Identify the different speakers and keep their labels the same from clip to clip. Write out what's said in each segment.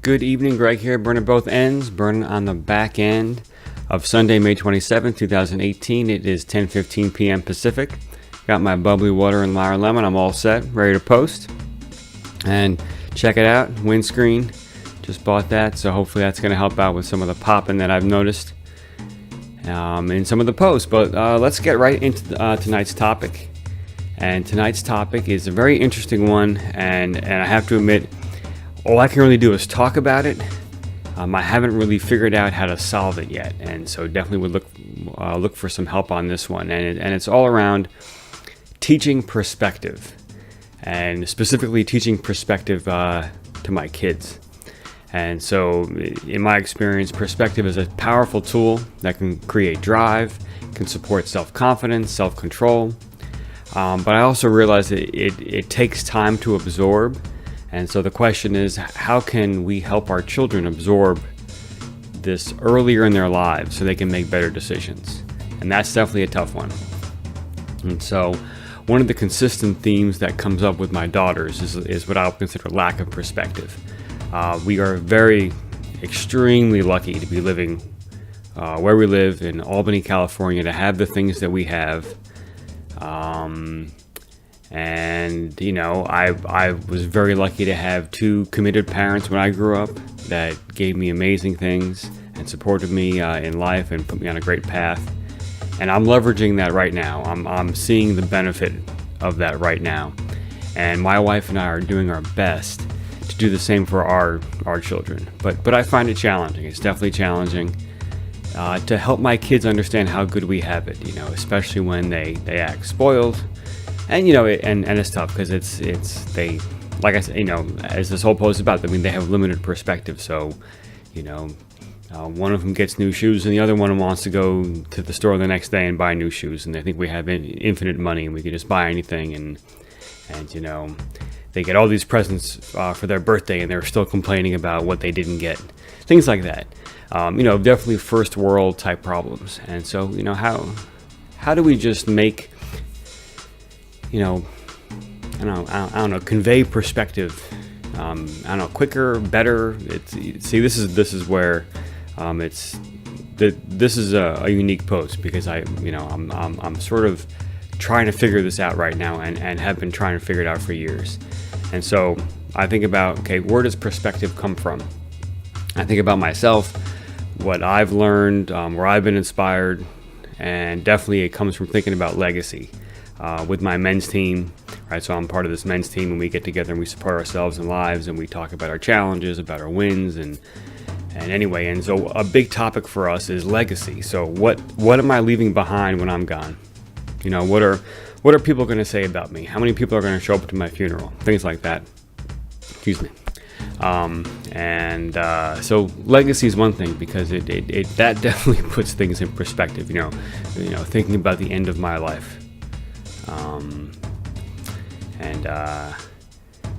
Speaker 1: Good evening, Greg here, burning both ends, burning on the back end of Sunday, May 27th, 2018. It is 10:15 p.m. Pacific. Got my bubbly water and Lyre Lemon. I'm all set, ready to post. And check it out, windscreen. Just bought that, so hopefully that's going to help out with some of the popping that I've noticed in some of the posts. But let's get right into tonight's topic. And tonight's topic is a very interesting one, and I have to admit, all I can really do is talk about it. I haven't really figured out how to solve it yet, and so definitely would look for some help on this one. And it's all around teaching perspective, and specifically teaching perspective to my kids. And so, in my experience, perspective is a powerful tool that can create drive, can support self-confidence, self-control. But I also realize that it takes time to absorb. And so the question is, how can we help our children absorb this earlier in their lives so they can make better decisions? And that's definitely a tough one. And so one of the consistent themes that comes up with my daughters is what I'll consider lack of perspective. We are extremely lucky to be living where we live in Albany, California, to have the things that we have. And, you know, I was very lucky to have two committed parents when I grew up that gave me amazing things and supported me in life and put me on a great path. And I'm leveraging that right now. I'm seeing the benefit of that right now. And my wife and I are doing our best to do the same for our children. But I find it challenging. It's definitely challenging to help my kids understand how good we have it, you know, especially when they act spoiled. And, you know, and it's tough because they, like I said, you know, as this whole post is about, I mean, they have limited perspective. So, you know, one of them gets new shoes and the other one wants to go to the store the next day and buy new shoes. And they think we have infinite money and we can just buy anything. And you know, they get all these presents for their birthday and they're still complaining about what they didn't get. Things like that. You know, definitely first world type problems. And so, you know, how do we just make, you know, I don't know, convey perspective, I don't know, quicker, better. This is where this is a unique post because I'm sort of trying to figure this out right now and have been trying to figure it out for years. And so I think about, okay, where does perspective come from? I think about myself, what I've learned, where I've been inspired, and definitely it comes from thinking about legacy. With my men's team, right? So I'm part of this men's team, and we get together and we support ourselves and lives, and we talk about our challenges, about our wins, and anyway. And so a big topic for us is legacy. So what am I leaving behind when I'm gone? You know, what are people going to say about me? How many people are going to show up to my funeral? Things like that. Excuse me. So legacy is one thing because it that definitely puts things in perspective. You know, thinking about the end of my life.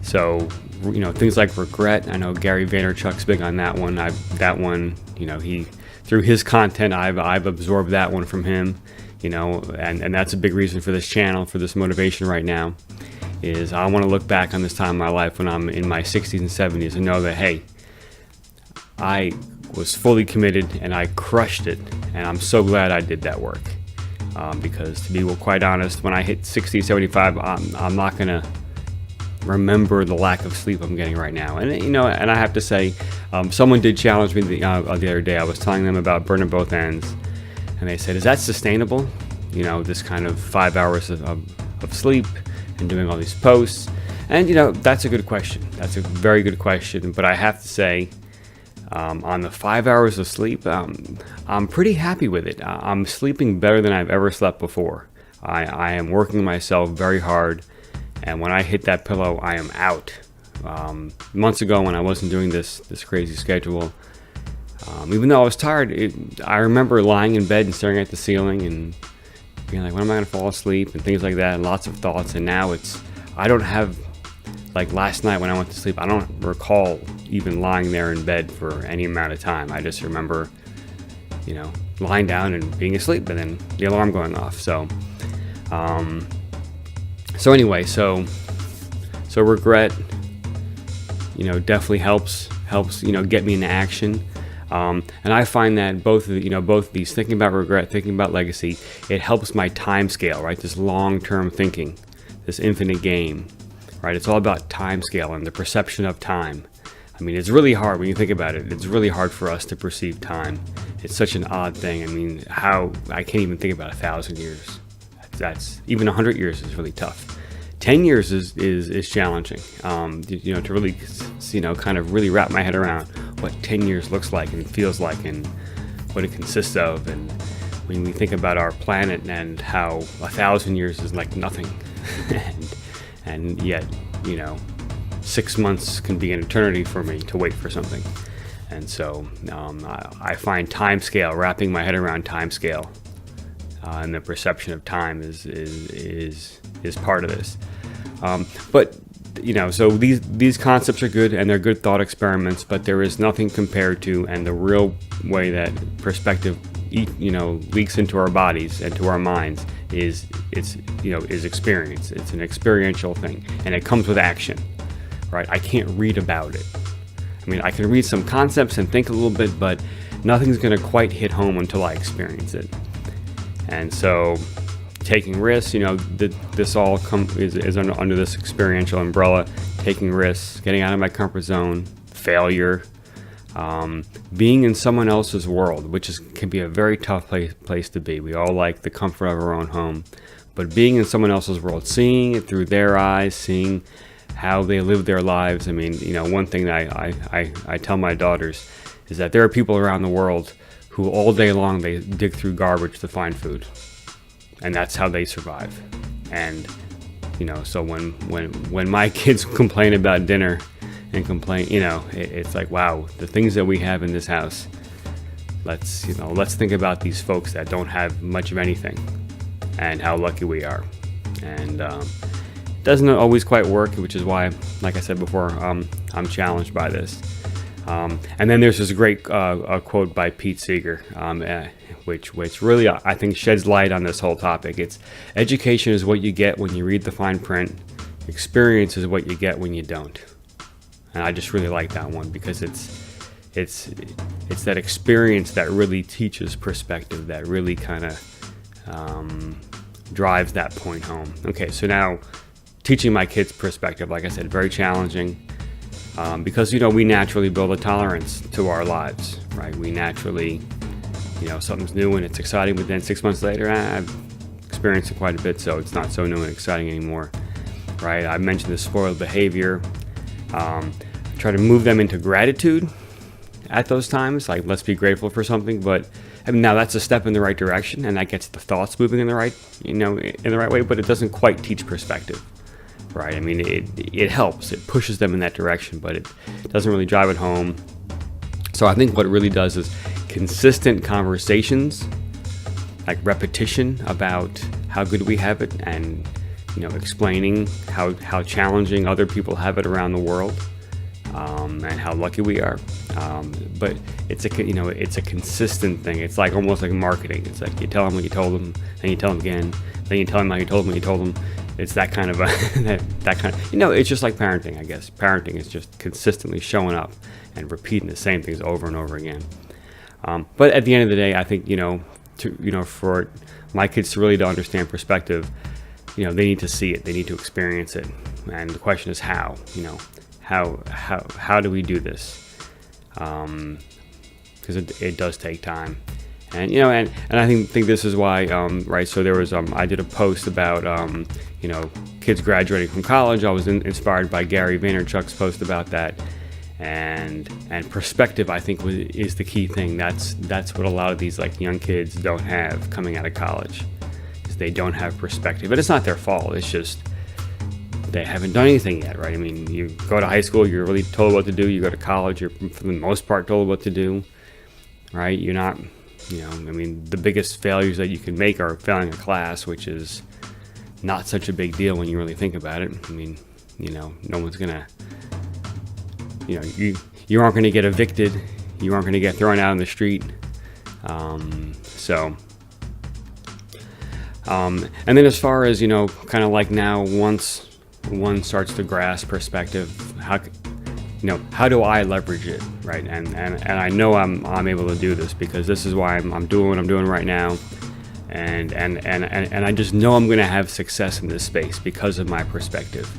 Speaker 1: So, you know, things like regret. I know Gary Vaynerchuk's big on that one. That one, you know, through his content, I've absorbed that one from him, you know, and that's a big reason for this channel, for this motivation right now, is I want to look back on this time in my life when I'm in my 60s and 70s and know that, hey, I was fully committed and I crushed it, and I'm so glad I did that work. Because to be quite honest, when I hit 60, 75, I'm not going to remember the lack of sleep I'm getting right now. And, you know, and I have to say, someone did challenge me the other day. I was telling them about burning both ends. And they said, is that sustainable? You know, this kind of 5 hours of sleep and doing all these posts. And, you know, that's a good question. That's a very good question. But I have to say, on the 5 hours of sleep, I'm pretty happy with it. I'm sleeping better than I've ever slept before. I am working myself very hard, and when I hit that pillow, I am out. Months ago, when I wasn't doing this crazy schedule, even though I was tired, I remember lying in bed and staring at the ceiling and being like, when am I going to fall asleep, and things like that, and lots of thoughts. And now I don't have, like last night when I went to sleep, I don't recall even lying there in bed for any amount of time. I just remember, you know, lying down and being asleep, and then the alarm going off. So anyway, so regret, you know, definitely helps helps get me into action. And I find that both of these, thinking about regret, thinking about legacy, it helps my time scale, right? This long-term thinking, this infinite game, right? It's all about time scale and the perception of time. I mean, it's really hard when you think about it. It's really hard for us to perceive time. It's such an odd thing. I mean, I can't even think about 1,000 years. That's even 100 years is really tough. 10 years is challenging. To really, kind of really wrap my head around what 10 years looks like and feels like and what it consists of. And when we think about our planet and how 1,000 years is like nothing, and yet, 6 months can be an eternity for me to wait for something. And so I find time scale, wrapping my head around time scale, and the perception of time is part of this. But so these concepts are good and they're good thought experiments, but there is nothing compared to, and the real way that perspective leaks into our bodies and to our minds is experience. It's an experiential thing, and it comes with action, right? I can't read about it. I mean, I can read some concepts and think a little bit, but nothing's going to quite hit home until I experience it. And so taking risks, this all is under this experiential umbrella. Taking risks, getting out of my comfort zone, failure, being in someone else's world, which can be a very tough place to be. We all like the comfort of our own home, but being in someone else's world, seeing it through their eyes, seeing how they live their lives. I mean, one thing that I tell my daughters is that there are people around the world who all day long they dig through garbage to find food, and that's how they survive. And so when my kids complain about dinner and complain, it's like, wow, the things that we have in this house. Let's think about these folks that don't have much of anything, and how lucky we are. And it doesn't always quite work, which is why, like I said before, I'm challenged by this. And then there's this great quote by Pete Seeger, which really, I think, sheds light on this whole topic. It's, education is what you get when you read the fine print. Experience is what you get when you don't. And I just really like that one, because it's that experience that really teaches perspective, that really kind of drives that point home. Okay, so now teaching my kids perspective, like I said, very challenging. Because we naturally build a tolerance to our lives, right? We naturally, something's new and it's exciting, but then 6 months later, I've experienced it quite a bit, so it's not so new and exciting anymore, right? I mentioned the spoiled behavior. Try to move them into gratitude at those times, like, let's be grateful for something. But now that's a step in the right direction, and that gets the thoughts moving in the right, in the right way. But it doesn't quite teach perspective. Right, I mean, it helps. It pushes them in that direction, but it doesn't really drive it home. So I think what it really does is consistent conversations, like repetition about how good we have it, and explaining how challenging other people have it around the world, and how lucky we are. But it's a consistent thing. It's like almost like marketing. It's like you tell them what you told them, then you tell them again, then you tell them how you told them what you told them. It's that kind of it's just like parenting, I guess. Parenting is just consistently showing up and repeating the same things over and over again. But at the end of the day, I think, for my kids to really understand perspective, they need to see it, they need to experience it. And the question is how, how do we do this? Because it does take time. And and I think this is why, right? So there was I did a post about kids graduating from college. I was inspired by Gary Vaynerchuk's post about that, and perspective, I think, is the key thing. That's what a lot of these young kids don't have coming out of college, is they don't have perspective. But it's not their fault. It's just they haven't done anything yet, right? I mean, you go to high school, you're really told what to do. You go to college, you're for the most part told what to do, right? You're not. The biggest failures that you can make are failing a class, which is not such a big deal when you really think about it. I mean, no one's gonna, you aren't gonna get evicted, you aren't gonna get thrown out on the street. And then as far as, kind of like now, once one starts to grasp perspective, how, how do I leverage it, right? And I know I'm able to do this because this is why I'm doing what I'm doing right now. And I just know I'm going to have success in this space because of my perspective.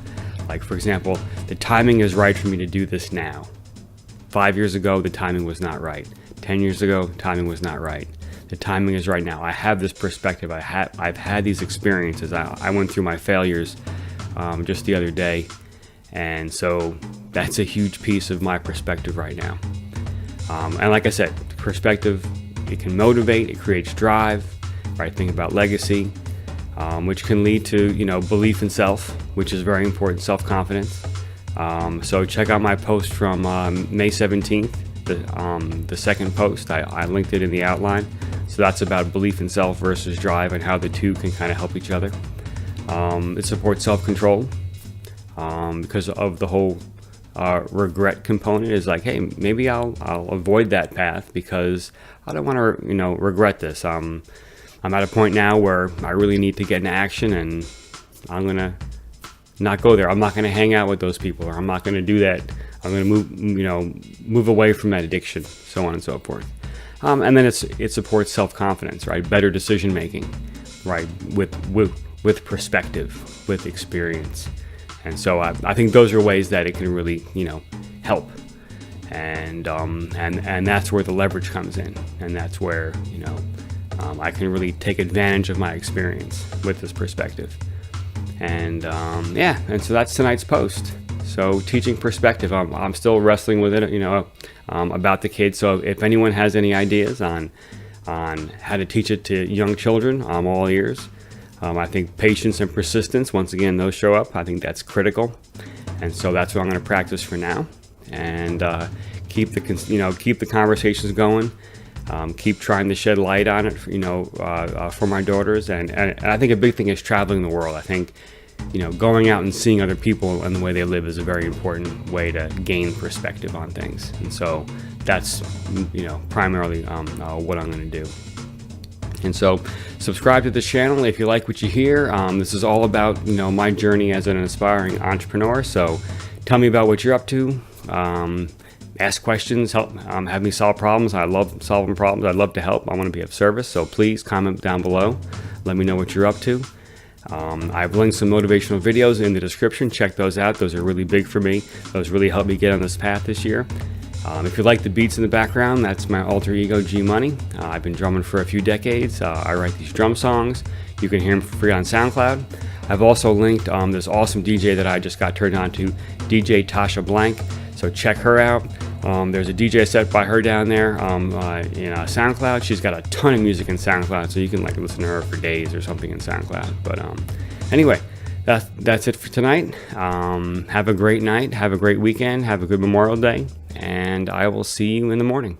Speaker 1: Like, for example, the timing is right for me to do this now. 5 years ago, the timing was not right. 10 years ago, timing was not right. The timing is right now. I have this perspective. I've had these experiences. I went through my failures just the other day. And so that's a huge piece of my perspective right now. And like I said, perspective, it can motivate, it creates drive, right? Think about legacy, which can lead to, belief in self, which is very important, self-confidence. So check out my post from May 17th, the second post. I linked it in the outline. So that's about belief in self versus drive and how the two can kind of help each other. It supports self-control because of the whole regret component. Is like, hey, maybe I'll avoid that path because I don't want to, regret this. I'm at a point now where I really need to get into action, and I'm going to not go there. I'm not going to hang out with those people, or I'm not going to do that. I'm going to move away from that addiction, so on and so forth. And then it supports self-confidence, right? Better decision making, right? With perspective, with experience. And so I think those are ways that it can really, help. And that's where the leverage comes in, and that's where I can really take advantage of my experience with this perspective. And and so that's tonight's post. So teaching perspective, I'm still wrestling with it, about the kids. So if anyone has any ideas on how to teach it to young children, I'm all ears. I think patience and persistence, once again, those show up. I think that's critical, and so that's what I'm going to practice for now, and keep the conversations going. Keep trying to shed light on it, for my daughters, and I think a big thing is traveling the world. I think, going out and seeing other people and the way they live is a very important way to gain perspective on things, and so that's primarily what I'm going to do. And so subscribe to this channel if you like what you hear. This is all about my journey as an aspiring entrepreneur. So tell me about what you're up to. Ask questions, help have me solve problems. I love solving problems. I'd love to help. I want to be of service. So please comment down below. Let me know what you're up to. I've linked some motivational videos in the description. Check those out. Those are really big for me. Those really helped me get on this path this year. If you like the beats in the background, that's my alter ego, G Money. I've been drumming for a few decades. I write these drum songs. You can hear them for free on SoundCloud. I've also linked this awesome DJ that I just got turned on to, DJ Tasha Blank. So check her out. There's a DJ set by her down there in SoundCloud. She's got a ton of music in SoundCloud, so you can listen to her for days or something in SoundCloud. But anyway, that's it for tonight. Have a great night. Have a great weekend. Have a good Memorial Day. And I will see you in the morning.